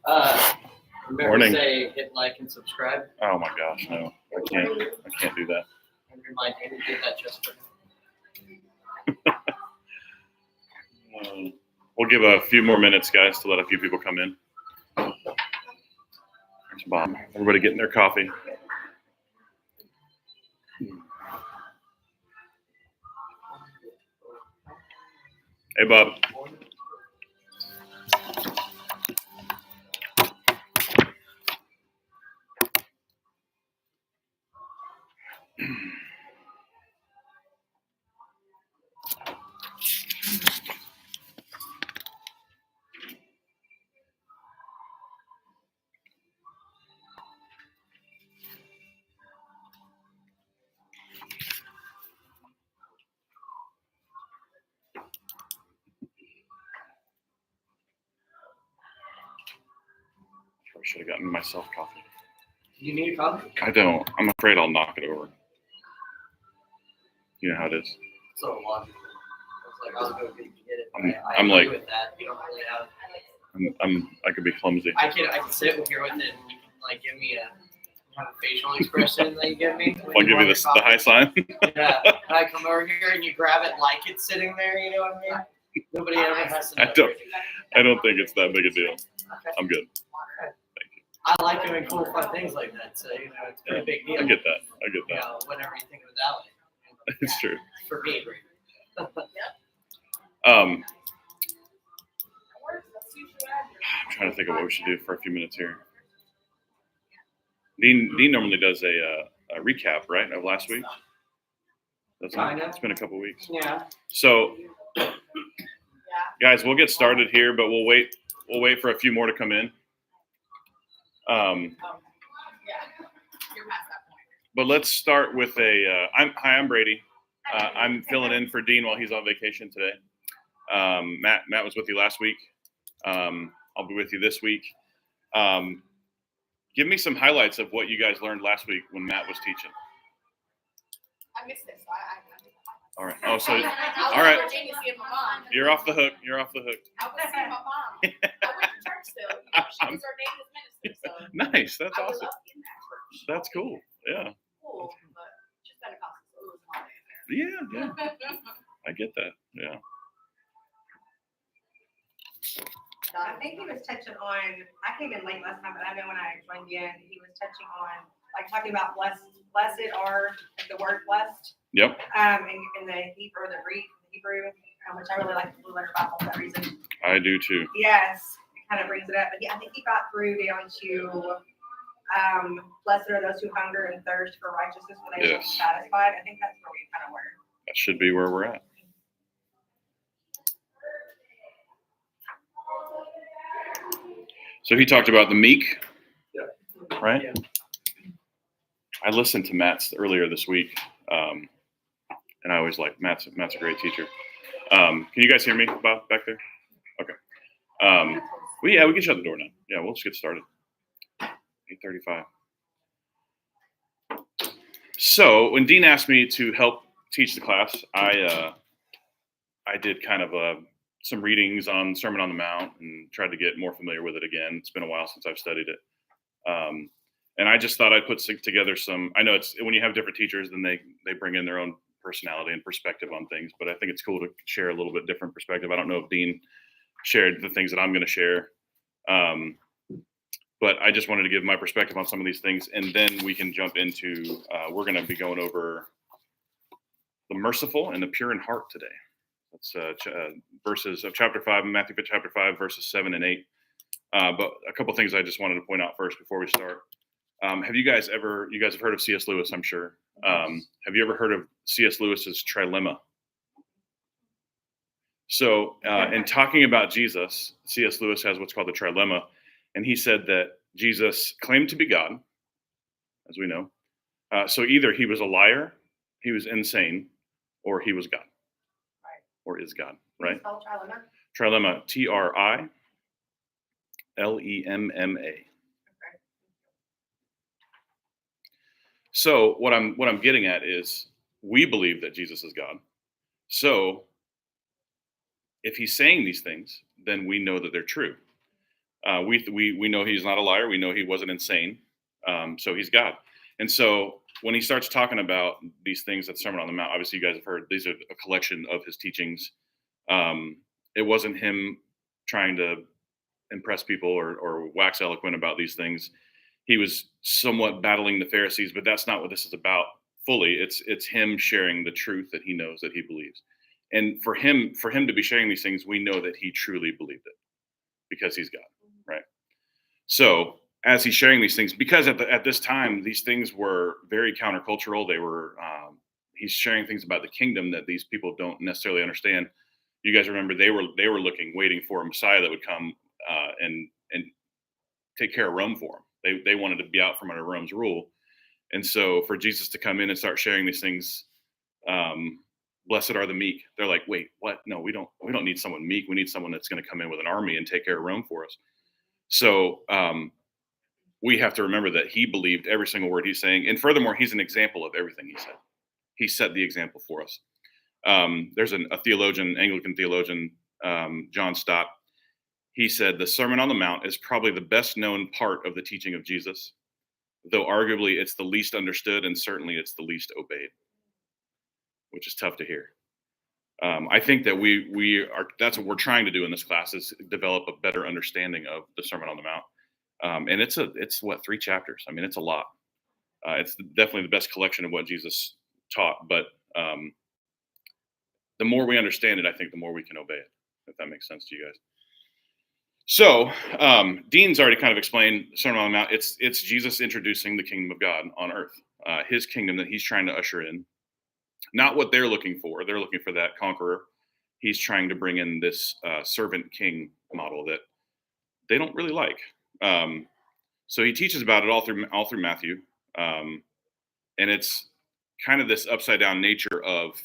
Remember Morning. to say hit like and subscribe. Oh my gosh, no, I can't do that. And remind him to do that just for him. We'll give a few more minutes, guys, to let a few people come in. There's Bob. Everybody getting their coffee. Hey, Bob. I should have gotten myself coffee. You need a coffee? I don't. I'm afraid I'll knock it over. You know how it is. So long. I was going to get it. I'm like, with that. You don't really have. I could be clumsy. I can sit here with it, and you can like give me a facial expression that you give me. I'll give you the high sign. Yeah, and I come over here and you grab it like it's sitting there. You know what I mean? Nobody ever has to know. I don't think it's that big a deal. Okay. I'm good. I like doing cool, fun things like that. So it's a pretty big deal. I get that. You know, whenever you think of it that way. It's true. For me, right? I'm trying to think of what we should do for a few minutes here. Dean normally does a recap, right, of last week. It's been a couple weeks. Yeah. So, guys, we'll get started here, but we'll wait for a few more to come in. But let's start with I'm Brady. I'm filling in for Dean while he's on vacation today. Matt was with you last week. I'll be with you this week. Give me some highlights of what you guys learned last week when Matt was teaching. I missed it, so All right. Oh, so all right. You're off the hook. I was seeing my mom. I went to church still. She was ordained as minister, so Nice. That's I would awesome. love to get in that church. That's cool. Yeah. Cool, but just Pentecostal, so it was hard. Yeah. I get that. Yeah. I think he was touching on, I came in late last time, but I know when I joined in, he was touching on, like talking about blessed are, like the word blessed. Yep. In the Hebrew, the Greek, Hebrew, which I really like the Blue Letter Bible for that reason. I do too. Yes, it kind of brings it up. But yeah, I think he got through down to, blessed are those who hunger and thirst for righteousness when they will be satisfied. I think that's where we kind of were. That should be where we're at. So he talked about the meek, right? Yeah. I listened to Matt's earlier this week, and I was like, Matt's a great teacher. Can you guys hear me, Bob, back there? Okay. We can shut the door now. Yeah, we'll just get started. 8:35. So when Dean asked me to help teach the class, I did kind of some readings on Sermon on the Mount and tried to get more familiar with it again. It's been a while since I've studied it. And I just thought I'd put together I know it's when you have different teachers, then they bring in their own personality and perspective on things, but I think it's cool to share a little bit different perspective. I don't know if Dean shared the things that I'm going to share. But I just wanted to give my perspective on some of these things, and then we can jump into, we're going to be going over the merciful and the pure in heart today. That's verses of chapter 5, Matthew chapter 5, verses 7 and 8. But a couple things I just wanted to point out first before we start. Have you guys have heard of C.S. Lewis, I'm sure. Have you ever heard of C.S. Lewis's trilemma? So in talking about Jesus, C.S. Lewis has what's called the trilemma. And he said that Jesus claimed to be God, as we know. So either he was a liar, he was insane, or he was God. Right. Or is God, right? Spell trilemma. Trilemma, Trilemma. Okay. So what I'm getting at is we believe that Jesus is God. So if he's saying these things, then we know that they're true. We know he's not a liar. We know he wasn't insane. So he's God. And so when he starts talking about these things at Sermon on the Mount, obviously you guys have heard these are a collection of his teachings. It wasn't him trying to impress people or wax eloquent about these things. He was somewhat battling the Pharisees, but that's not what this is about fully. It's him sharing the truth that he knows, that he believes. And for him to be sharing these things, we know that he truly believed it because he's God, right? So as he's sharing these things, because at this time these things were very countercultural. They were he's sharing things about the kingdom that these people don't necessarily understand. You guys remember they were waiting for a Messiah that would come and take care of Rome for them. They wanted to be out from under Rome's rule, and so for Jesus to come in and start sharing these things, blessed are the meek. They're like, wait, what? No, we don't need someone meek. We need someone that's going to come in with an army and take care of Rome for us. So we have to remember that he believed every single word he's saying, and furthermore, he's an example of everything he said. He set the example for us. There's a theologian, Anglican theologian, John Stott. He said the Sermon on the Mount is probably the best known part of the teaching of Jesus, though arguably it's the least understood and certainly it's the least obeyed, which is tough to hear. I think that that's what we're trying to do in this class is develop a better understanding of the Sermon on the Mount. And it's what, 3 chapters. I mean, it's a lot. It's definitely the best collection of what Jesus taught, but the more we understand it, I think the more we can obey it, if that makes sense to you guys. So Dean's already kind of explained Sermon on the Mount. It's Jesus introducing the kingdom of God on earth, his kingdom that he's trying to usher in. Not what they're looking for. They're looking for that conqueror. He's trying to bring in this servant king model that they don't really like. So he teaches about it all through Matthew, and it's kind of this upside down nature of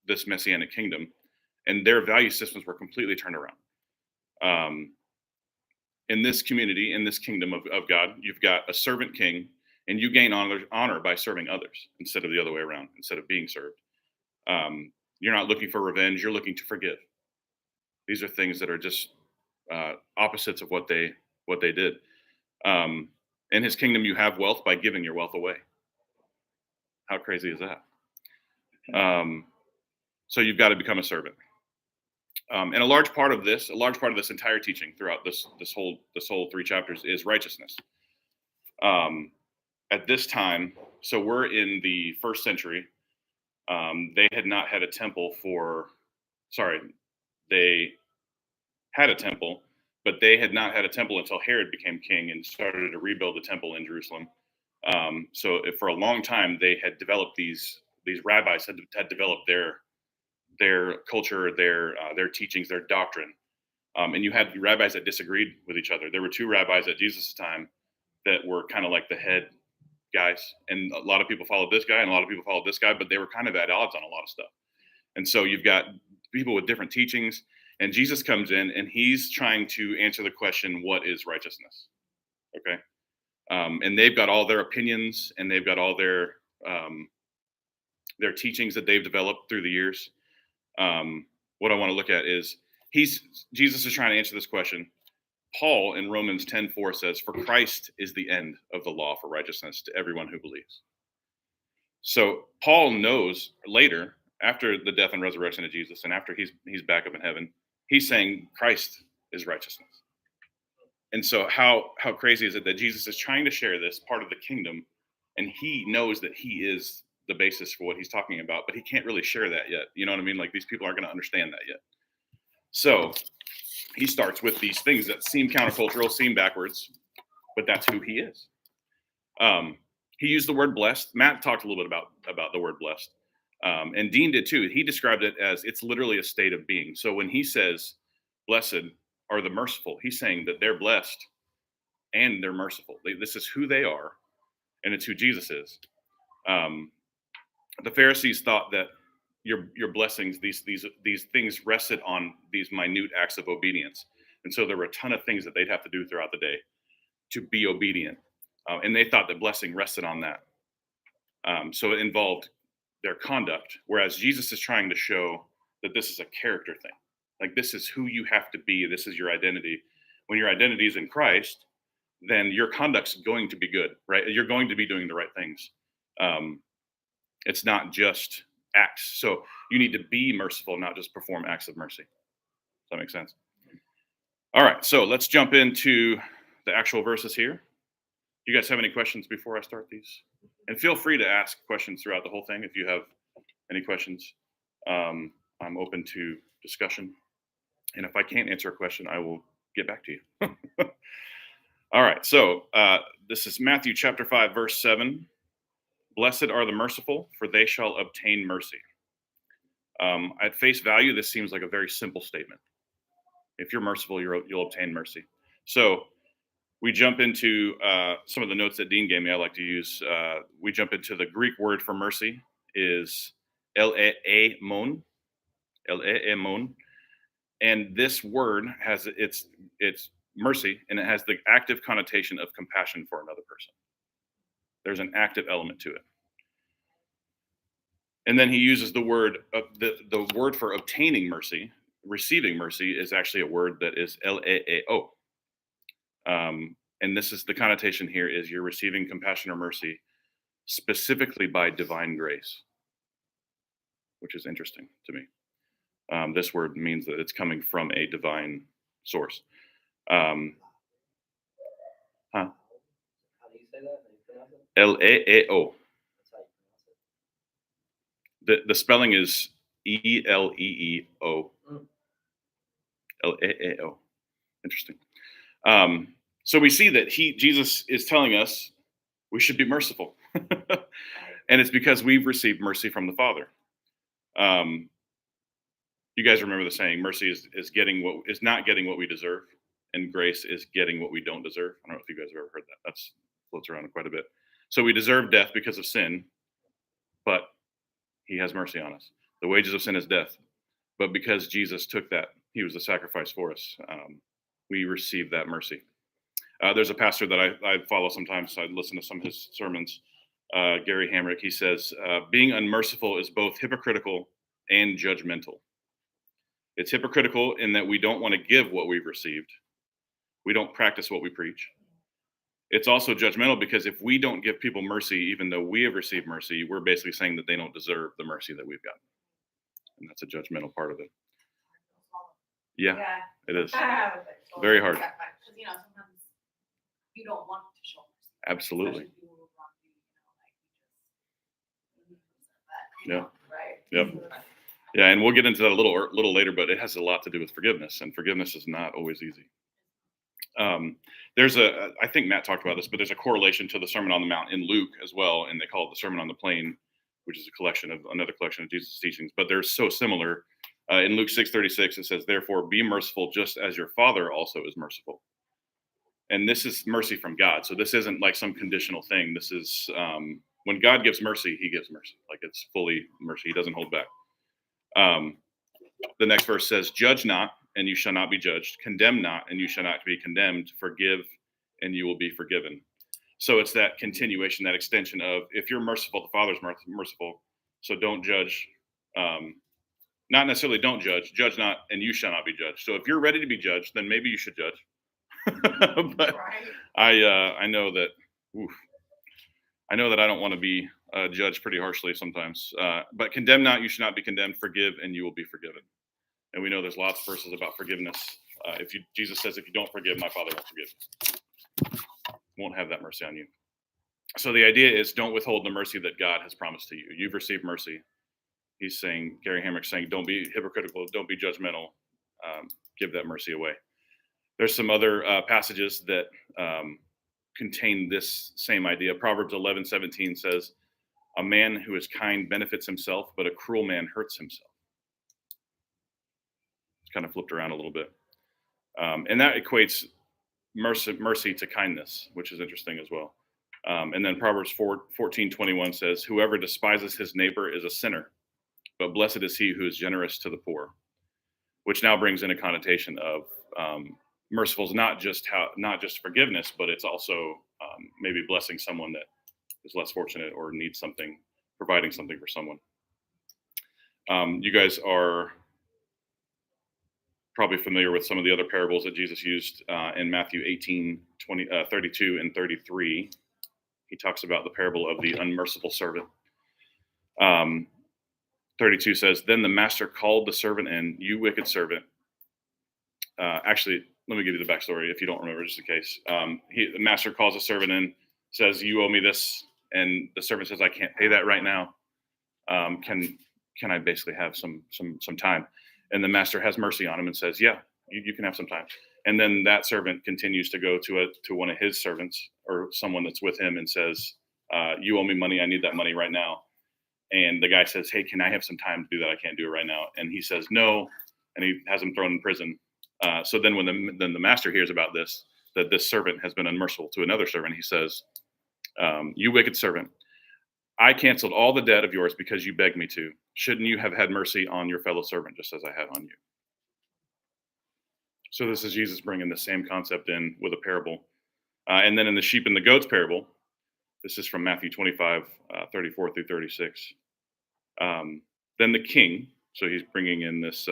this messianic kingdom, and their value systems were completely turned around. In this community, in this kingdom of God, you've got a servant king, and you gain honor by serving others instead of the other way around, instead of being served. You're not looking for revenge, you're looking to forgive. These are things that are just opposites of what they did. In his kingdom, you have wealth by giving your wealth away. How crazy is that? So you've got to become a servant. And a large part of this entire teaching throughout this whole 3 chapters is righteousness. At this time, so we're in the 1st century. They had not had a temple they had a temple, but they had not had a temple until Herod became king and started to rebuild the temple in Jerusalem. So for a long time, they had developed these rabbis had developed their culture, their teachings, their doctrine. And you had rabbis that disagreed with each other. There were 2 rabbis at Jesus' time that were kind of like the head guys. And a lot of people followed this guy and a lot of people followed this guy, but they were kind of at odds on a lot of stuff. And so you've got people with different teachings, and Jesus comes in and he's trying to answer the question, what is righteousness? Okay. And they've got all their opinions and they've got all their teachings that they've developed through the years. What I want to look at is Jesus is trying to answer this question. Paul in Romans 10:4 says, "For Christ is the end of the law for righteousness to everyone who believes." So Paul knows later, after the death and resurrection of Jesus, and after he's back up in heaven, he's saying Christ is righteousness. And so how crazy is it that Jesus is trying to share this part of the kingdom, and he knows that he is the basis for what he's talking about, but he can't really share that yet. You know what I mean? Like, these people aren't going to understand that yet. So he starts with these things that seem countercultural, seem backwards, but that's who he is. He used the word blessed. Matt talked a little bit about the word blessed. And Dean did too. He described it as it's literally a state of being. So when he says blessed are the merciful, he's saying that they're blessed and they're merciful. This is who they are, and it's who Jesus is. The Pharisees thought that your blessings, these things rested on these minute acts of obedience. And so there were a ton of things that they'd have to do throughout the day to be obedient. And they thought that blessing rested on that. So it involved their conduct, whereas Jesus is trying to show that this is a character thing. Like, this is who you have to be. This is your identity. When your identity is in Christ, then your conduct's going to be good, right? You're going to be doing the right things. It's not just acts. So you need to be merciful, not just perform acts of mercy. Does that make sense? All right, so let's jump into the actual verses here. Do you guys have any questions before I start these? And feel free to ask questions throughout the whole thing if you have any questions. I'm open to discussion. And if I can't answer a question, I will get back to you. All right, so this is Matthew chapter 5, verse 7. Blessed are the merciful, for they shall obtain mercy. At face value, this seems like a very simple statement. If you're merciful, you'll obtain mercy. So we jump into some of the notes that Dean gave me. I like to use. We jump into the Greek word for mercy is eleemon, eleemon, and this word has its mercy, and it has the active connotation of compassion for another person. There's an active element to it. And then he uses the word, the word for obtaining mercy, receiving mercy, is actually a word that is leeo. And this is the connotation here is you're receiving compassion or mercy specifically by divine grace, which is interesting to me. This word means that it's coming from a divine source. How do you say that? How do you pronounce it? Leeo. That's how you pronounce it. The spelling is ELEEO. Leeo. Interesting. So we see that Jesus is telling us we should be merciful. And it's because we've received mercy from the Father. You guys remember the saying, mercy is not getting what we deserve, and grace is getting what we don't deserve. I don't know if you guys have ever heard that. That's floats around quite a bit. So we deserve death because of sin, but he has mercy on us. The wages of sin is death. But because Jesus took that, he was the sacrifice for us. We receive that mercy. There's a pastor that I follow sometimes. So I listen to some of his sermons. Gary Hamrick, he says, being unmerciful is both hypocritical and judgmental. It's hypocritical in that we don't want to give what we've received. We don't practice what we preach. It's also judgmental because if we don't give people mercy, even though we have received mercy, we're basically saying that they don't deserve the mercy that we've got. And that's a judgmental part of it. Yeah. It is. Very hard. Because, sometimes you don't want to show mercy. Absolutely. Especially people who wrong you, Yeah. Right. Yep. Yeah, and we'll get into that a little later, but it has a lot to do with forgiveness, and forgiveness is not always easy. I think Matt talked about this, but there's a correlation to the Sermon on the Mount in Luke as well, and they call it the Sermon on the Plain, which is another collection of Jesus' teachings, but they're so similar. In Luke 6:36, it says, therefore, be merciful just as your Father also is merciful. And this is mercy from God. So this isn't like some conditional thing. This is when God gives mercy, he gives mercy. Like it's fully mercy. He doesn't hold back. The next verse says, judge not, and you shall not be judged. Condemn not, and you shall not be condemned. Forgive, and you will be forgiven. So it's that continuation, that extension of if you're merciful, the Father's merciful. So don't judge. Not necessarily don't judge. Judge not, and you shall not be judged. So if you're ready to be judged, then maybe you should judge. But I know that. I know that I don't want to be judged pretty harshly sometimes. But condemn not, you should not be condemned. Forgive, and you will be forgiven. And we know there's lots of verses about forgiveness. Jesus says, if you don't forgive, my Father won't forgive. Won't have that mercy on you. So the idea is don't withhold the mercy that God has promised to you. You've received mercy. He's saying, Gary Hamrick's saying, don't be hypocritical, don't be judgmental. Give that mercy away. There's some other passages that contain this same idea. Proverbs 11:17 says, a man who is kind benefits himself, but a cruel man hurts himself. It's kind of flipped around a little bit. And that equates mercy to kindness, which is interesting as well. And then Proverbs 14:21 says, whoever despises his neighbor is a sinner, but blessed is he who is generous to the poor, which now brings in a connotation of merciful is not just forgiveness, but it's also maybe blessing someone that is less fortunate or needs something, providing something for someone. You guys are probably familiar with some of the other parables that Jesus used in Matthew 18, 32 and 33. He talks about the parable of the unmerciful servant. 32 says, then the master called the servant in, you wicked servant. Actually, let me give you the backstory if you don't remember, just in case. The master calls the servant in, says, you owe me this. And the servant says, I can't pay that right now. Can I basically have some time? And the master has mercy on him and says, yeah, you can have some time. And then that servant continues to go to one of his servants or someone that's with him and says, you owe me money. I need that money right now. And the guy says, hey, can I have some time to do that? I can't do it right now. And he says, no. And he has him thrown in prison. So then when the master hears about this, that this servant has been unmerciful to another servant, he says, you wicked servant, I canceled all the debt of yours because you begged me to. Shouldn't you have had mercy on your fellow servant just as I had on you? So this is Jesus bringing the same concept in with a parable. And then in the sheep and the goats parable, this is from Matthew 25, 34 through 36. Then the king, so he's bringing in this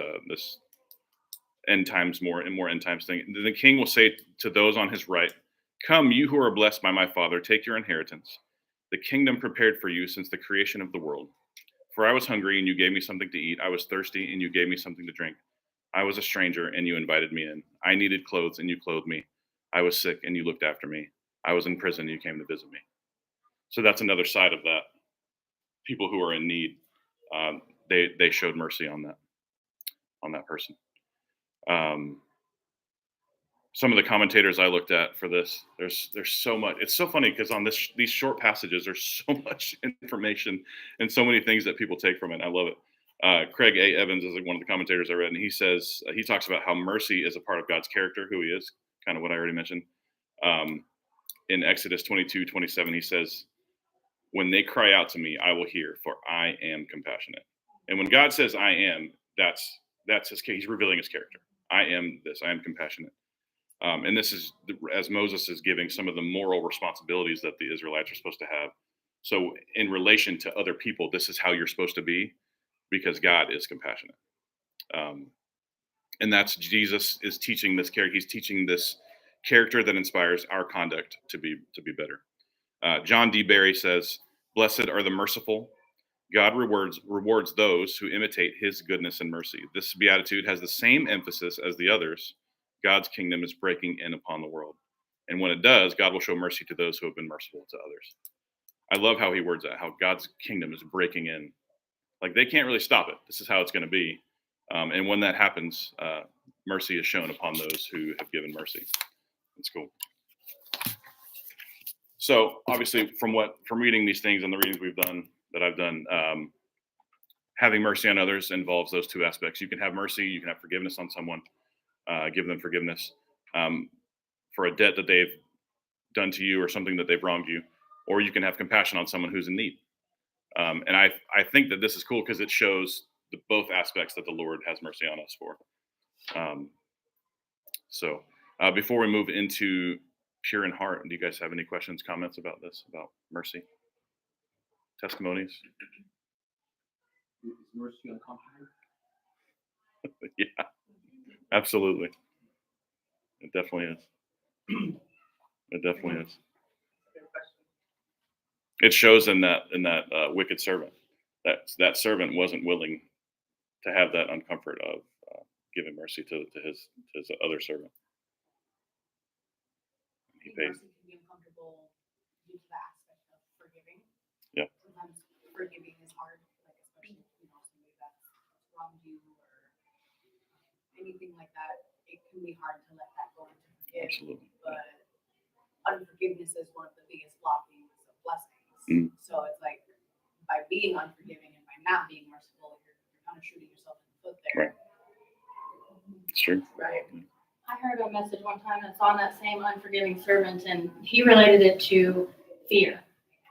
end times, more end times thing. Then the king will say to those on his right, come, you who are blessed by my Father, take your inheritance, the kingdom prepared for you since the creation of the world. For I was hungry, and you gave me something to eat. I was thirsty, and you gave me something to drink. I was a stranger, and you invited me in. I needed clothes, and you clothed me. I was sick, and you looked after me. I was in prison, and you came to visit me. So that's another side of that. People who are in need, they showed mercy on that person. Some of the commentators I looked at for this, there's so much. It's so funny because on these short passages, there's so much information and so many things that people take from it. I love it. Craig A. Evans is one of the commentators I read, and he says, he talks about how mercy is a part of God's character, who he is, kind of what I already mentioned. In Exodus 22:27, he says, when they cry out to me, I will hear, for I am compassionate. And when God says I am, that's his case. He's revealing his character. I am this, I am compassionate. And this is as Moses is giving some of the moral responsibilities that the Israelites are supposed to have. So in relation to other people, this is how you're supposed to be, because God is compassionate. And that's Jesus is teaching this character. He's teaching this character that inspires our conduct to be better. John D. Barry says, blessed are the merciful. God rewards those who imitate his goodness and mercy. This beatitude has the same emphasis as the others. God's kingdom is breaking in upon the world. And when it does, God will show mercy to those who have been merciful to others. I love how he words that, how God's kingdom is breaking in. Like they can't really stop it. This is how it's going to be. And when that happens, mercy is shown upon those who have given mercy. That's cool. So obviously from reading these things and the readings I've done, having mercy on others involves those two aspects. You can have mercy, you can have forgiveness on someone, give them forgiveness for a debt that they've done to you or something that they've wronged you, or you can have compassion on someone who's in need. And I think that this is cool because it shows both aspects that the Lord has mercy on us for. So before we move into pure in heart, do you guys have any questions, comments about this, about mercy? Testimonies? Is mercy uncomfortable? Yeah, absolutely. It definitely is. It definitely is. It shows in that wicked servant that servant wasn't willing to have that uncomfort of giving mercy to his other servant. He paid. Mercy can be uncomfortable due to the aspect of forgiving. Yeah. Sometimes forgiving is hard, like especially somebody that's wronged you or anything like that. It can be hard to let that go and to forgive. Absolutely. But unforgiveness is one of the biggest blockings of blessings. Mm. So it's like by being unforgiving and by not being merciful, you're kind of shooting yourself in the foot there. Right. It's true. Right. I heard a message one time that's on that same unforgiving servant, and he related it to fear.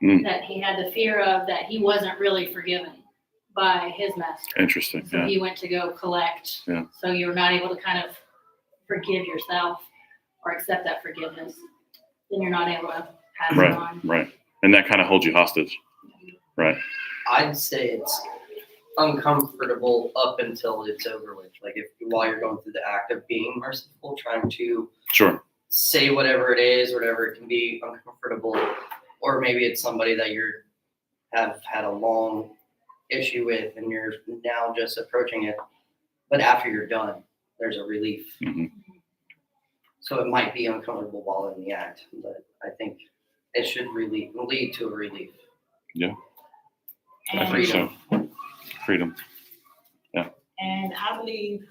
That he had the fear of that he wasn't really forgiven by his master. Interesting. So he went to go collect. Yeah. So you were not able to kind of forgive yourself or accept that forgiveness. Then you're not able to pass it on. Right. And that kind of holds you hostage. Right. I'd say it's uncomfortable up until it's over with. Like if while you're going through the act of being merciful, trying to Sure. say whatever it is, whatever it can be uncomfortable, or maybe it's somebody that have had a long issue with and you're now just approaching it. But after you're done, there's a relief. Mm-hmm. So it might be uncomfortable while in the act, but I think it should really lead to a relief. Yeah. I And, think so. Freedom. and I believe,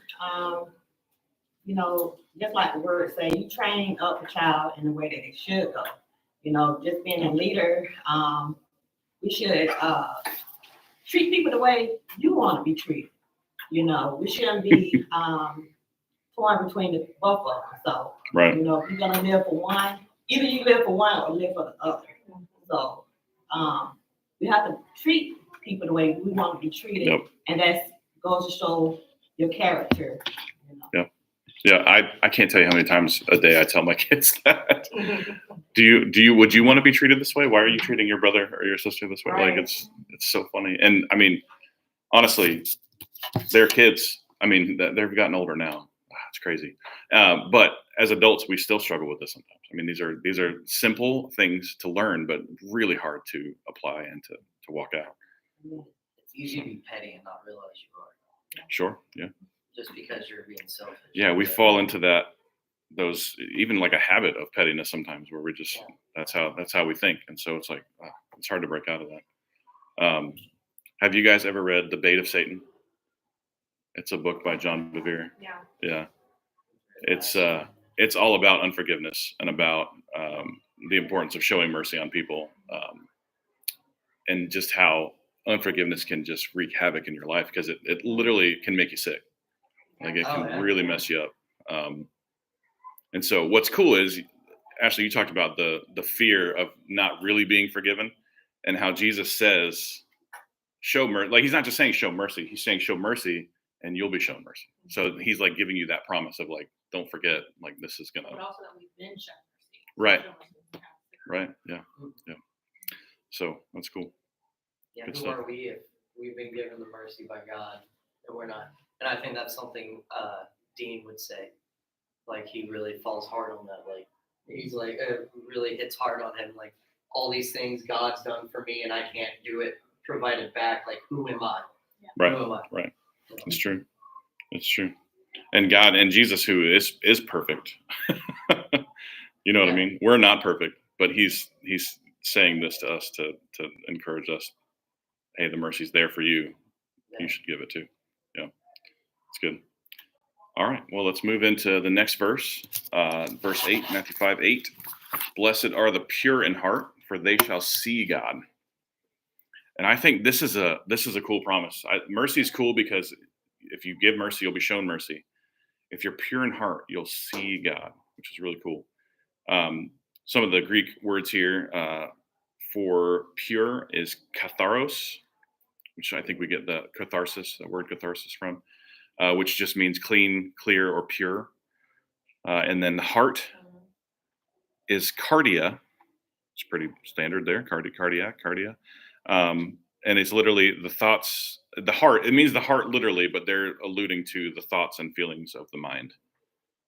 you know, just like the word say, you train up a child in the way that it should go. You know, just being a leader, we should treat people the way you want to be treated. You know, we shouldn't be torn between the both of them. So, Right. you know, if you're gonna live for one, either you live for one or live for the other. So, we have to treat people the way we want to be treated, Yep. and that goes to show your character. You know? Yeah. I can't tell you how many times a day I tell my kids that. Would you want to be treated this way? Why are you treating your brother or your sister this way? Right. Like it's so funny. And I mean, honestly, they're kids. I mean, they've gotten older now. It's crazy. But as adults, we still struggle with this sometimes. I mean, these are simple things to learn, but really hard to apply and to walk out. It's easy to be petty and not realize you are, Sure. Yeah. just because you're being selfish. Yeah. We fall into those, even like a habit of pettiness sometimes where we just, that's how we think. And so it's like, it's hard to break out of that. Have you guys ever read The Bait of Satan? It's a book by John Bevere. Yeah. Yeah. It's all about unforgiveness and about the importance of showing mercy on people, and just how unforgiveness can just wreak havoc in your life because it literally can make you sick. Like it can really mess you up. And so what's cool is, Ashley, you talked about the fear of not really being forgiven and how Jesus says, show mercy. Like he's not just saying show mercy. He's saying show mercy and you'll be shown mercy. So he's like giving you that promise of like, don't forget, like this is gonna. But also that we've been shown mercy. Right. Shown mercy. Right. Yeah. Yeah. So that's cool. Yeah, Good who stuff. are we if we've been given the mercy by God and we're not? And I think that's something Dean would say. Like he really falls hard on that. Like he's like it really hits hard on him. Like all these things God's done for me and I can't do it, provided back. Like who am I? Right. Who am I? Right. It's true. It's true. And God and Jesus, who is perfect. You know what I mean? We're not perfect, but he's saying this to us to encourage us. Hey, the mercy's there for you. You should give it too. Yeah. It's good. All right. Well, let's move into the next verse. Verse 8, Matthew 5:8. Blessed are the pure in heart, for they shall see God. And I think this is a cool promise. Mercy is cool because if you give mercy, you'll be shown mercy. If you're pure in heart, you'll see God, which is really cool. Some of the Greek words here for pure is katharos, which I think we get the word catharsis from, which just means clean, clear, or pure. And then the heart is cardia. It's pretty standard there, cardia. And it's literally the thoughts, the heart. It means the heart literally, but they're alluding to the thoughts and feelings of the mind.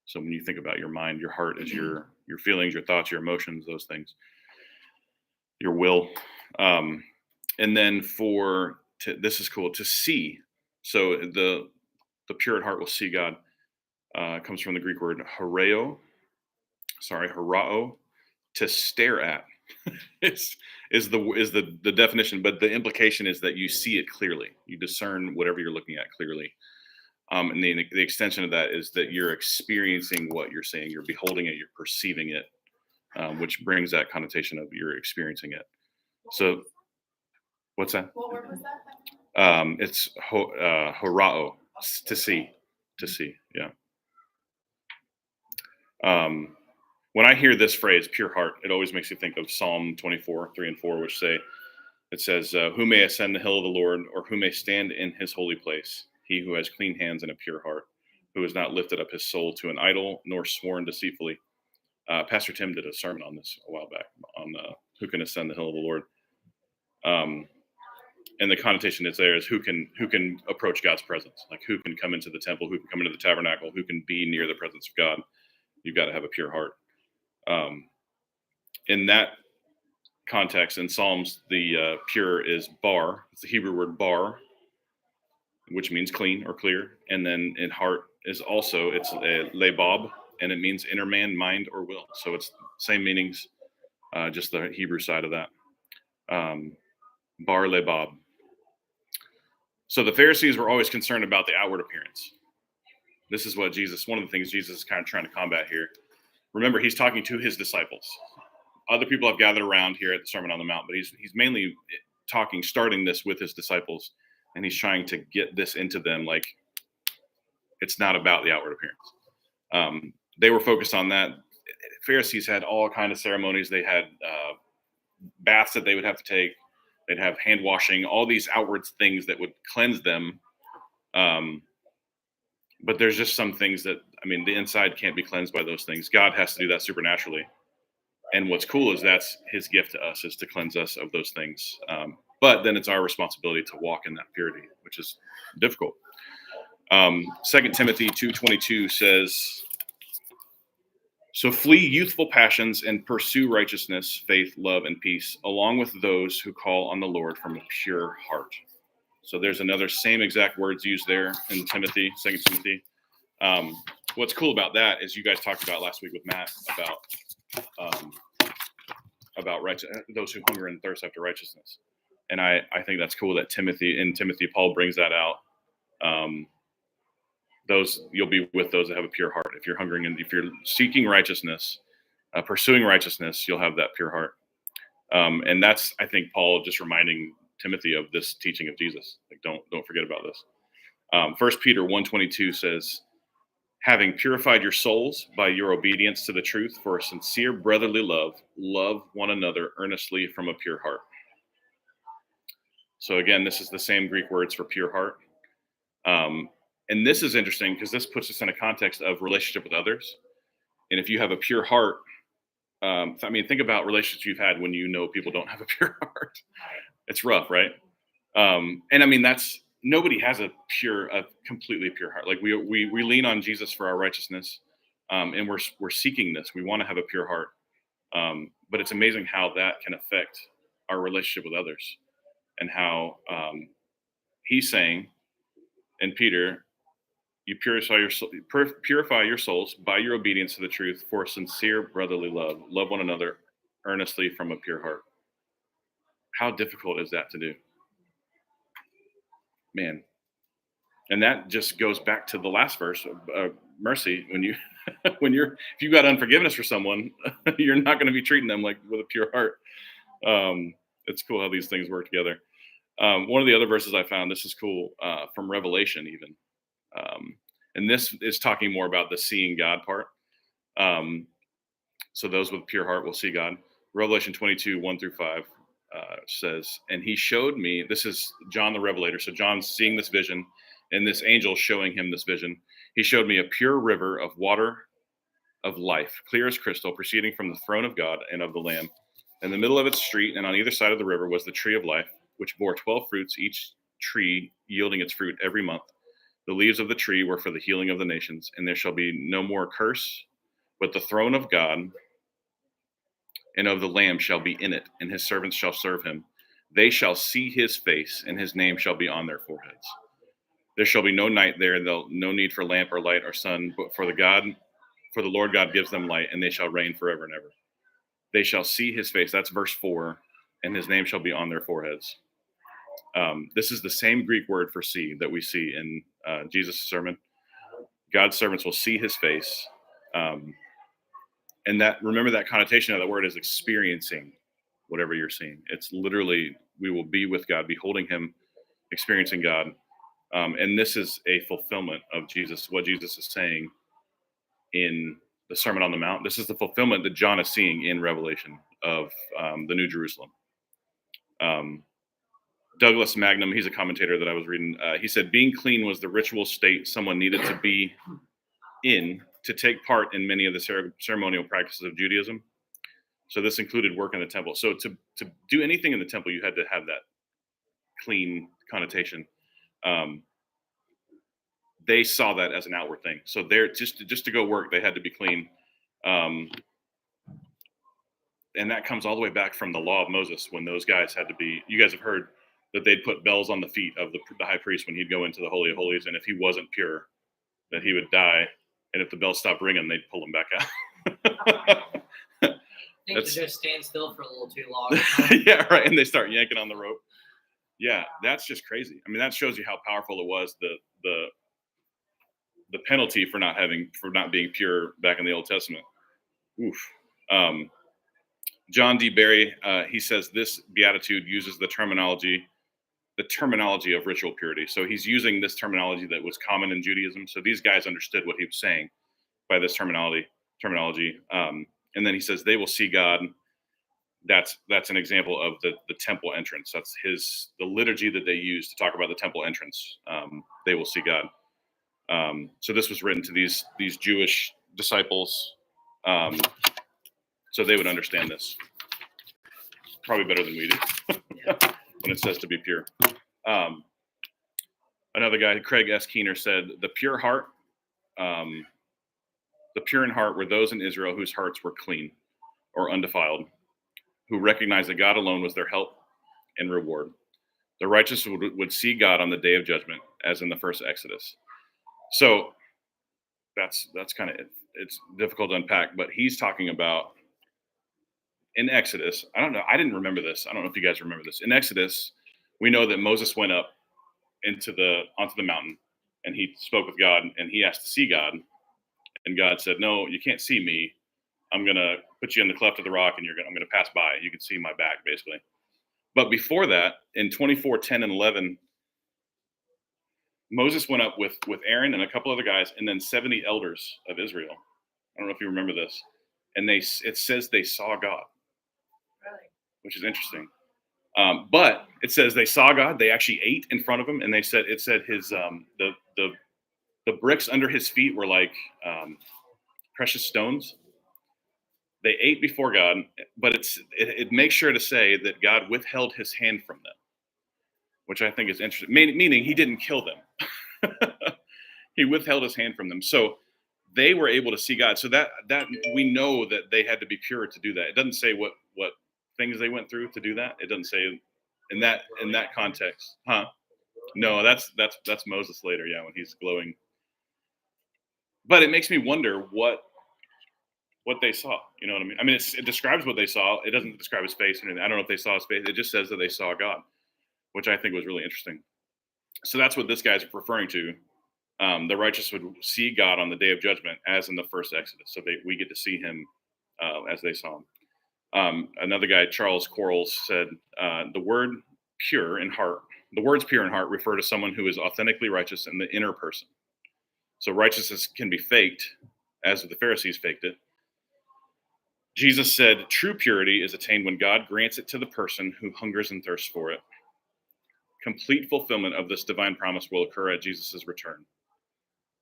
So when you think about your mind, your heart is your feelings, your thoughts, your emotions, those things, your will. And then this is cool, to see. So the pure at heart will see God. Comes from the Greek word horao, to stare at. is the definition, but the implication is that you see it clearly. You discern whatever you're looking at clearly. And the extension of that is that you're experiencing what you're seeing. You're beholding it. You're perceiving it, which brings that connotation of you're experiencing it. So, what's that? What word was that? It's horao, to see. Yeah. When I hear this phrase, pure heart, it always makes me think of Psalm 24:3-4, which says, who may ascend the hill of the Lord, or who may stand in his holy place? He who has clean hands and a pure heart, who has not lifted up his soul to an idol, nor sworn deceitfully. Pastor Tim did a sermon on this a while back, on who can ascend the hill of the Lord. And the connotation that's there is who can approach God's presence, like who can come into the temple, who can come into the tabernacle, who can be near the presence of God. You've got to have a pure heart. In that context, in Psalms, the pure is bar. It's the Hebrew word bar, which means clean or clear. And then in heart is also, it's a lebab, and it means inner man, mind, or will. So it's same meanings, just the Hebrew side of that. Bar lebab. So the Pharisees were always concerned about the outward appearance. This is what one of the things Jesus is kind of trying to combat here. Remember, he's talking to his disciples. Other people have gathered around here at the Sermon on the Mount, but he's mainly starting this with his disciples, and he's trying to get this into them, like it's not about the outward appearance. They were focused on that. Pharisees had all kind of ceremonies. They had baths that they would have to take. They'd have hand washing, all these outward things that would cleanse them. But there's just some things that, the inside can't be cleansed by those things. God has to do that supernaturally. And what's cool is that's his gift to us, is to cleanse us of those things. But then it's our responsibility to walk in that purity, which is difficult. 2 Timothy 2:22 says, so flee youthful passions and pursue righteousness, faith, love, and peace, along with those who call on the Lord from a pure heart. So there's another same exact words used there in Timothy, 2 Timothy. What's cool about that is you guys talked about last week with Matt about those who hunger and thirst after righteousness. And I think that's cool that in Timothy, Paul brings that out. You'll be with those that have a pure heart. If you're hungering and if you're seeking righteousness, pursuing righteousness, you'll have that pure heart. And that's, I think, Paul just reminding Timothy of this teaching of Jesus. Like, don't forget about this. 1 Peter 1:22 says, having purified your souls by your obedience to the truth for a sincere brotherly love, love one another earnestly from a pure heart. So again, this is the same Greek words for pure heart. And this is interesting because this puts us in a context of relationship with others. And if you have a pure heart, think about relationships you've had when you know people don't have a pure heart. It's rough, right? That's nobody has a completely pure heart. Like we lean on Jesus for our righteousness, and we're seeking this. We want to have a pure heart, but it's amazing how that can affect our relationship with others, and how he's saying, and Peter, you purify your souls by your obedience to the truth for sincere brotherly love. Love one another earnestly from a pure heart. How difficult is that to do? Man. And that just goes back to the last verse of mercy. If you got unforgiveness for someone, you're not going to be treating them like with a pure heart. It's cool how these things work together. One of the other verses I found, this is cool, from Revelation even. And this is talking more about the seeing God part. So those with pure heart will see God. Revelation 22:1-5 says, and he showed me, this is John the Revelator. So John's seeing this vision, and this angel showing him this vision. He showed me a pure river of water of life, clear as crystal, proceeding from the throne of God and of the Lamb. In the middle of its street and on either side of the river was the tree of life, which bore 12 fruits, each tree yielding its fruit every month. The leaves of the tree were for the healing of the nations, and there shall be no more curse, but the throne of God and of the Lamb shall be in it, and his servants shall serve him. They shall see his face, and his name shall be on their foreheads. There shall be no night there, no need for lamp or light or sun, but for the Lord God gives them light, and they shall reign forever and ever. They shall see his face. That's verse 4, and his name shall be on their foreheads. This is the same Greek word for see that we see in Jesus' sermon. God's servants will see his face. And remember that connotation of that word is experiencing whatever you're seeing. It's literally, we will be with God, beholding him, experiencing God. And this is a fulfillment of what Jesus is saying in the Sermon on the Mount. This is the fulfillment that John is seeing in Revelation of the New Jerusalem. Douglas Magnum, he's a commentator that I was reading. He said, being clean was the ritual state someone needed to be in to take part in many of the ceremonial practices of Judaism. So this included work in the temple. So to do anything in the temple, you had to have that clean connotation. They saw that as an outward thing. So they're just to go work, they had to be clean. And that comes all the way back from the law of Moses, when those guys had to be, you guys have heard that they'd put bells on the feet of the high priest when he'd go into the Holy of Holies. And if he wasn't pure, that he would die. And if the bell stopped ringing, they'd pull him back out. I think to just stand still for a little too long. Yeah, right. And they start yanking on the rope. Yeah, that's just crazy. I mean, that shows you how powerful it was, the penalty for not being pure back in the Old Testament. Oof. John D. Barry, he says this beatitude uses the terminology of ritual purity. So he's using this terminology that was common in Judaism. So these guys understood what he was saying by this terminology. And then he says they will see God. That's an example of the temple entrance. That's the liturgy that they use to talk about the temple entrance. They will see God. So this was written to these Jewish disciples, so they would understand this probably better than we do when it says to be pure. Another guy, Craig S. Keener, said, the pure in heart were those in Israel whose hearts were clean or undefiled, who recognized that God alone was their help and reward. The righteous would see God on the day of judgment, as in the first Exodus. So that's kind of it. It's difficult to unpack, but he's talking about in Exodus. I don't know. I didn't remember this. I don't know if you guys remember this. In Exodus, we know that Moses went up onto the mountain, and he spoke with God, and he asked to see God. And God said, "No, you can't see me. I'm going to put you in the cleft of the rock, and I'm going to pass by. You can see my back," basically. But before that, in 24:10 and 11, Moses went up with Aaron and a couple other guys, and then 70 elders of Israel. I don't know if you remember this. And it says they saw God, Really? which is interesting. But it says they saw God. They actually ate in front of him, and it said his the bricks under his feet were like precious stones. They ate before God, but it makes sure to say that God withheld his hand from them, which I think is interesting. Meaning he didn't kill them. He withheld his hand from them. So they were able to see God. So that we know that they had to be pure to do that. It doesn't say what things they went through to do that. It doesn't say in that context. Huh? No, that's Moses later, yeah, when he's glowing. But it makes me wonder what they saw. You know what I mean? I mean, it describes what they saw. It doesn't describe his face or anything. I don't know if they saw his face. It just says that they saw God, which I think was really interesting. So that's what this guy's referring to. The righteous would see God on the day of judgment, as in the first Exodus. So we get to see him as they saw him. Another guy, Charles Quarles, said, the words pure in heart refer to someone who is authentically righteous in the inner person. So righteousness can be faked, as the Pharisees faked it. Jesus said, true purity is attained when God grants it to the person who hungers and thirsts for it. Complete fulfillment of this divine promise will occur at Jesus' return.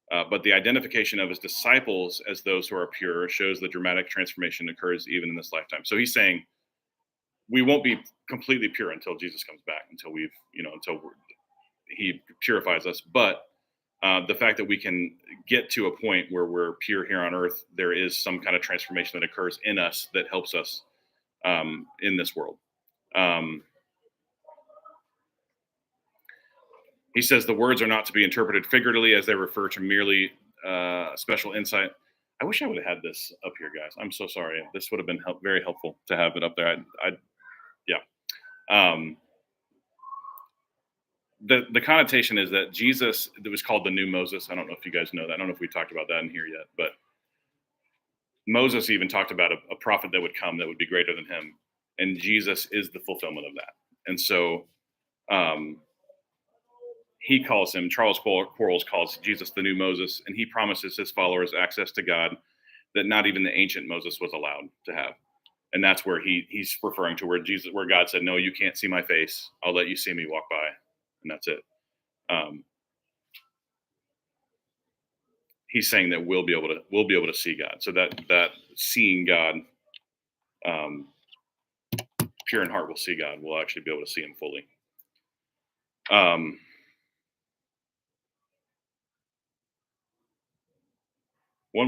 But the identification of his disciples as those who are pure shows the dramatic transformation occurs even in this lifetime. So he's saying we won't be completely pure until Jesus comes back, until he purifies us. But the fact that we can get to a point where we're pure here on earth, there is some kind of transformation that occurs in us that helps us in this world. He says the words are not to be interpreted figuratively as they refer to merely special insight. I wish I would have had this up here, guys. I'm so sorry. This would have been very helpful to have it up there. The connotation is that Jesus, it was called the new Moses. I don't know if you guys know that. I don't know if we talked about that in here yet, but Moses even talked about a prophet that would come that would be greater than him. And Jesus is the fulfillment of that. And so he calls him, Charles Quarles calls Jesus the new Moses, and he promises his followers access to God that not even the ancient Moses was allowed to have. And that's where he's referring to where God said, no, you can't see my face. I'll let you see me walk by. And that's it. He's saying that we'll be able to see God. So that seeing God, pure in heart will see God. We'll actually be able to see him fully. One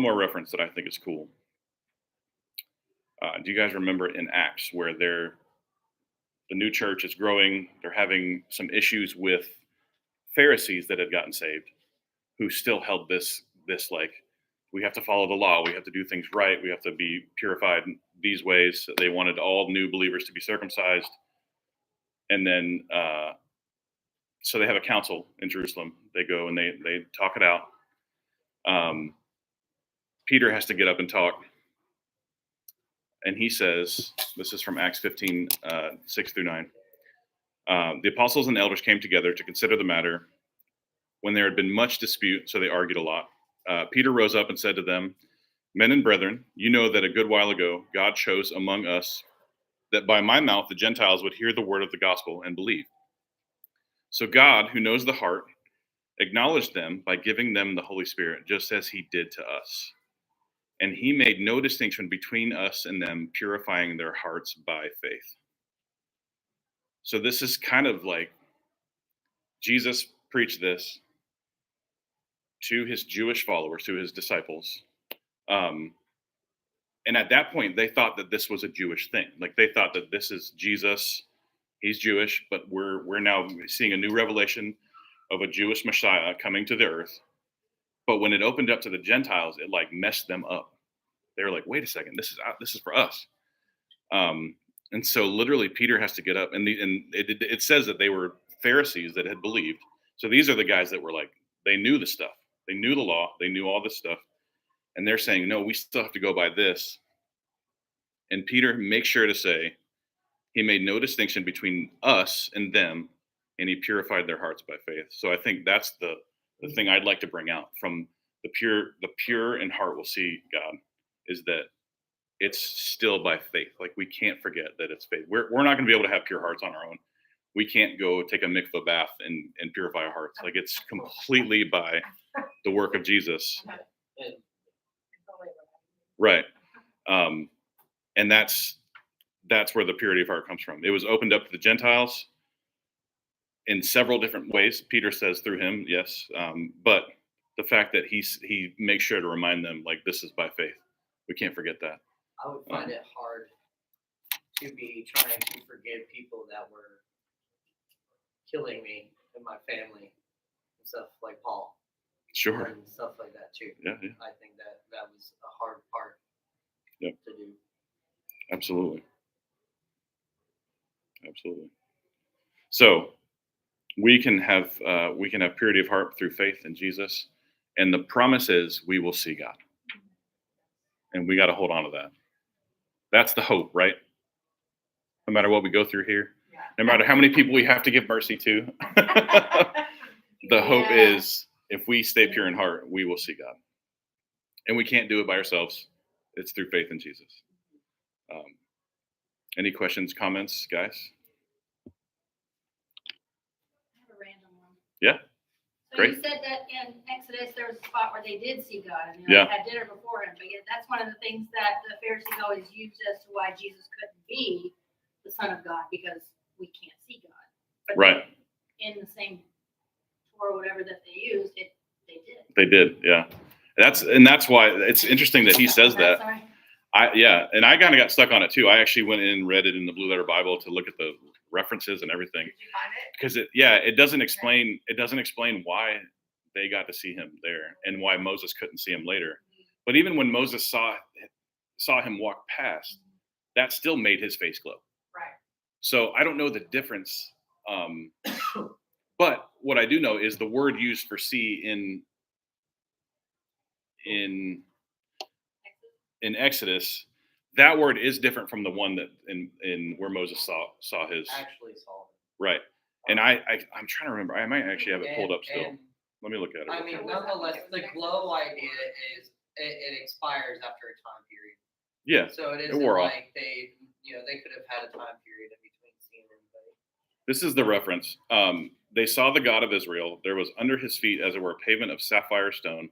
more reference that I think is cool. Do you guys remember in Acts where the new church is growing? They're having some issues with Pharisees that had gotten saved, who still held this like, we have to follow the law, we have to do things right, we have to be purified in these ways. They wanted all new believers to be circumcised, and then so they have a council in Jerusalem. They go and they talk it out. Peter has to get up and talk. And he says, this is from Acts 15, 6 through 9. The apostles and elders came together to consider the matter. When there had been much dispute, so they argued a lot, Peter rose up and said to them, "Men and brethren, you know that a good while ago God chose among us that by my mouth the Gentiles would hear the word of the gospel and believe. So God, who knows the heart, acknowledged them by giving them the Holy Spirit, just as he did to us. And he made no distinction between us and them, purifying their hearts by faith." So this is kind of like Jesus preached this to his Jewish followers, to his disciples. And at that point, they thought that this was a Jewish thing. Like, they thought that this is Jesus. He's Jewish, but we're now seeing a new revelation of a Jewish Messiah coming to the earth. But when it opened up to the Gentiles, it like messed them up. They were like, wait a second, this is for us. And so literally Peter has to get up, and it says that they were Pharisees that had believed. So these are the guys that were like, they knew the stuff. They knew the law. They knew all this stuff. And they're saying, no, we still have to go by this. And Peter makes sure to say, he made no distinction between us and them, and he purified their hearts by faith. So I think that's the thing I'd like to bring out from the pure in heart will see God, is that it's still by faith. Like, we can't forget that it's faith. We're not going to be able to have pure hearts on our own. We can't go take a mikvah bath and purify our hearts. Like, it's completely by the work of Jesus. Right. And that's where the purity of heart comes from. It was opened up to the Gentiles in several different ways. Peter says through him, yes. But the fact that he makes sure to remind them, like, this is by faith. We can't forget that. I would find it hard to be trying to forgive people that were killing me and my family and stuff, like Paul. Sure. And stuff like that too. Yeah. I think that was a hard part to do. Absolutely. So we can have purity of heart through faith in Jesus, and the promise is we will see God, and we got to hold on to that. That's the hope, right? No matter what we go through here, no matter how many people we have to give mercy to, the hope is if we stay pure in heart, we will see God, and we can't do it by ourselves. It's through faith in Jesus. Any questions, comments, guys? I have a random one. Yeah. So Great. you said that in Exodus there was a spot where they did see God and they Yeah. had dinner before him, but yet that's one of the things that the Pharisees always used as to why Jesus couldn't be the Son of God, because we can't see God. But Right. in the same Torah, whatever that they used, they did. They did, yeah. That's why it's interesting that he says that. Sorry. And I kind of got stuck on it too. I actually went in and read it in the Blue Letter Bible to look at the references and everything, Did you find it? because it doesn't explain why they got to see him there and why Moses couldn't see him later. But even when Moses saw him walk past, that still made his face glow. Right. So I don't know the difference. But what I do know is the word used for see in Exodus, that word is different from the one that in where Moses saw his. Actually saw it. Right. And I'm trying to remember. I might actually have it pulled up still. And, Let me look at it. I mean, nonetheless, the glow idea is it expires after a time period. Yeah. So it It isn't wore off. like they could have had a time period in between seeing anybody. This is the reference. They saw the God of Israel. There was under his feet, as it were, a pavement of sapphire stone,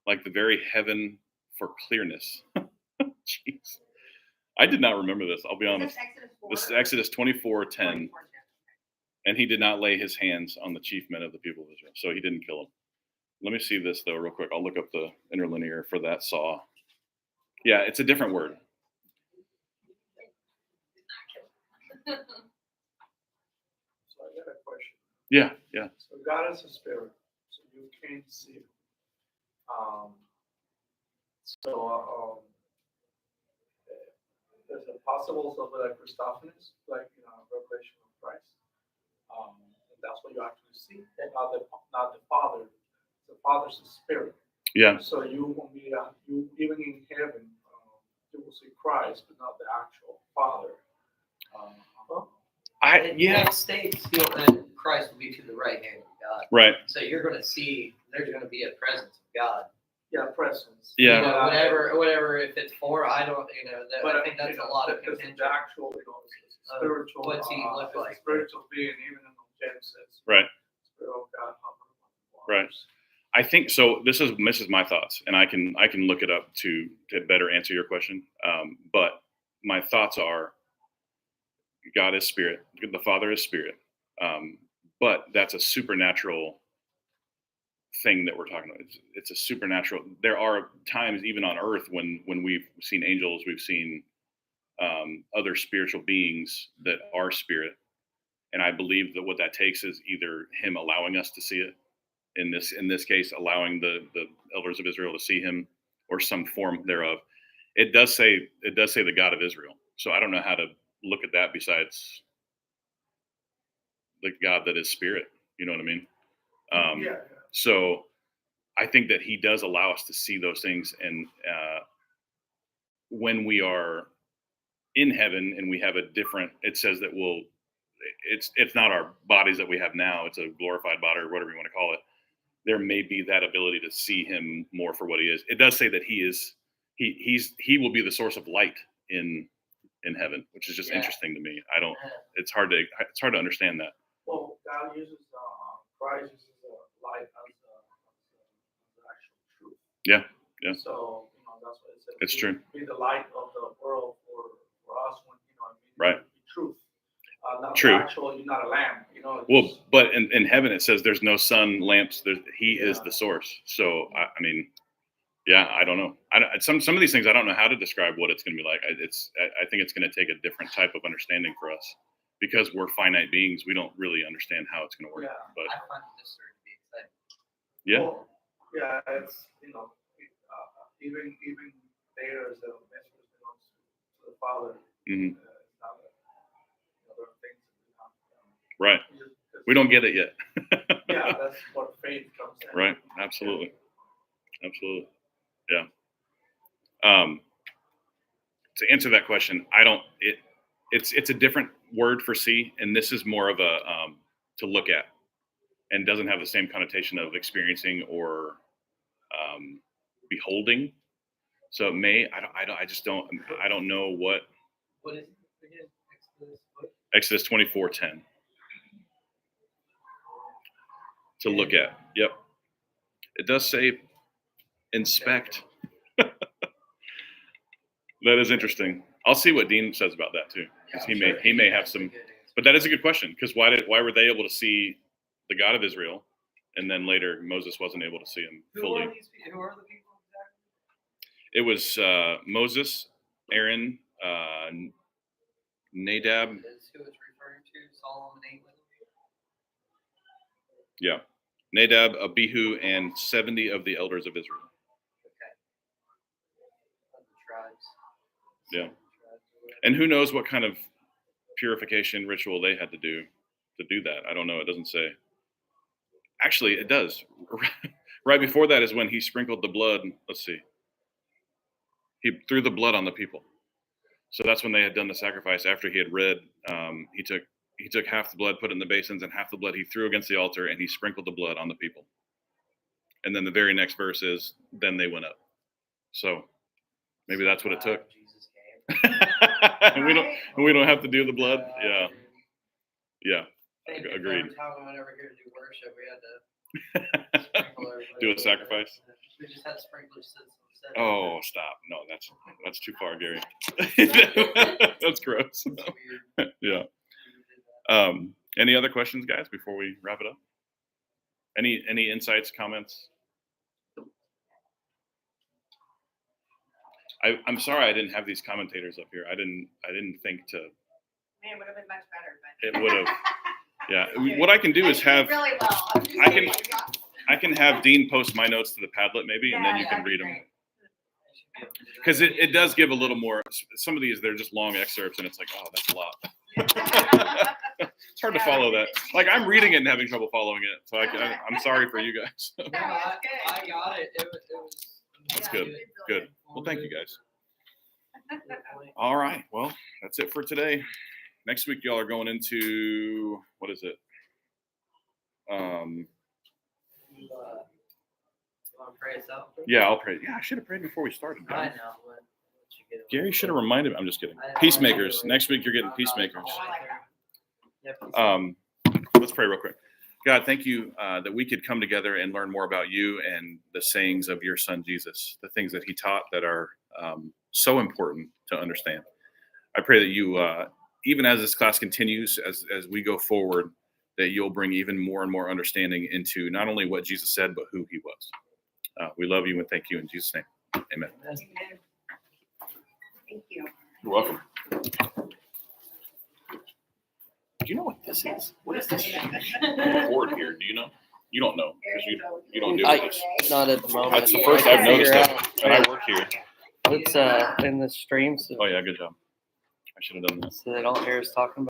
like the very heaven for clearness. Jeez. I did not remember this. I'll be honest. Exodus 4? This is Exodus 24:10. And he did not lay his hands on the chief men of the people of Israel. So he didn't kill them. Let me see this, though, real quick. I'll look up the interlinear for that saw. Yeah, it's a different word. So I got a question. Yeah. So God is a spirit, so you can't see him. There's a possible something like Christophanies, like Revelation of Christ. And that's what you actually see. Not the Father. The Father's the spirit. Yeah. So you won't be you even in heaven, you will see Christ, but not the actual Father. It states that Christ will be to the right hand of God. Right. So you're going to see there's going to be a presence of God. Yeah, presence. Yeah. Whatever. If it's for, I don't. I think that's a lot of because contention. the actual, spiritual. What's he look like? Spiritual being, even in Genesis. Right. Spirit of God. Right. I think so. This is my thoughts, and I can look it up to better answer your question. But my thoughts are, God is spirit. The Father is spirit. But that's a supernatural thing that we're talking about. It's a supernatural. There are times even on earth when we've seen angels, we've seen other spiritual beings that are spirit. And I believe that what that takes is either him allowing us to see it, in this case, allowing the elders of Israel to see him, or some form thereof. It does say the God of Israel. So I don't know how to look at that besides the God that is spirit. You know what I mean? Yeah. So I think that he does allow us to see those things. And when we are in heaven and we have a different, it says that it's not our bodies that we have now. It's a glorified body or whatever you want to call it. There may be that ability to see him more for what he is. It does say that he will be the source of light in heaven, which is just interesting to me. It's hard to understand that. Well, God uses Christ uses light as the actual truth. Yeah. So that's what it says. It's true. Be the light of the world for us when right. Truth. Not True. Actually, you're not a lamp. Well, but in heaven it says there's no sun, lamps. He is the source. So I mean, yeah, I don't know. Some of these things I don't know how to describe what it's going to be like. I think it's going to take a different type of understanding for us because we're finite beings. We don't really understand how it's going to work. Yeah. But I find this story to be exciting. Yeah. Well, yeah, it's even there is a message to the Father. Mm-hmm. It's not other things that right. We don't get it yet. Yeah, that's what faith comes in. Right. Absolutely. Yeah. To answer that question, it's a different word for see, and this is more of a to look at, and doesn't have the same connotation of experiencing or beholding. So it may, I don't know what. What is it again? Exodus 24:10. To look at. Yep. It does say inspect. That is interesting. I'll see what Dean says about that too, because he may have some. But that is a good question, because why were they able to see the God of Israel, and then later Moses wasn't able to see him fully? Who are these people? Who are the people exactly? It was Moses, Aaron, Nadab. Is who it's referring to? Solomon ate with him? Yeah, Nadab, Abihu, and 70 of the elders of Israel. Okay. Of the tribes. Yeah. And who knows what kind of purification ritual they had to do that. I don't know. It doesn't say. Actually, it does. Right before that is when he sprinkled the blood. Let's see. He threw the blood on the people. So that's when they had done the sacrifice. After he had read, he took half the blood, put it in the basins, and half the blood he threw against the altar, and he sprinkled the blood on the people. And then the very next verse is, then they went up. So maybe that's what it took. Jesus came. And we don't have to do the blood. Yeah. Agreed. Every time we went over here to do worship, we had to sprinkle everybody. Do a sacrifice. We just had sprinklers. Oh, stop! No, that's too far, Gary. That's gross. It's weird. Yeah. Any other questions, guys, before we wrap it up? Any insights, comments? I'm sorry I didn't have these commentators up here. I didn't think to. Man, it would have been much better, but. It would have. Yeah. What I can do is You did have really well. I'm just I can- kidding. You got- I can have Dean post my notes to the Padlet maybe, and then Yeah, you can that'd be read them. great. Because it does give a little more. Some of these they're just long excerpts, and it's like, oh, that's a lot. It's hard to follow that. Like I'm reading it and having trouble following it, so I'm sorry for you guys. No, I got it. It was. That's Yeah, good. you did Good. really Well, thank you guys. Good point. All right. Well, that's it for today. Next week, y'all are going into what is it? You want to pray us out? Yeah, I'll pray. Yeah, I should have prayed before we started. I guys. know. But let you get it. Gary should have reminded me. I'm just kidding. I- Peacemakers. Next week, you're getting I'm not peacemakers. all like there. Yep. Let's pray real quick. God, thank you that we could come together and learn more about you and the sayings of your son, Jesus, the things that he taught that are so important to understand. I pray that you, even as this class continues, as we go forward, that you'll bring even more and more understanding into not only what Jesus said, but who he was. We love you and thank you in Jesus' name. Amen. Amen. Thank you. You're welcome. Do you know what this is? What is this board here? Do you know? You don't know because you don't do this. Not at the moment. That's the first I've noticed Figure that, out. and I work here. It's in the stream, so, Oh yeah, good job. I should have done that. so they don't hear us talking about.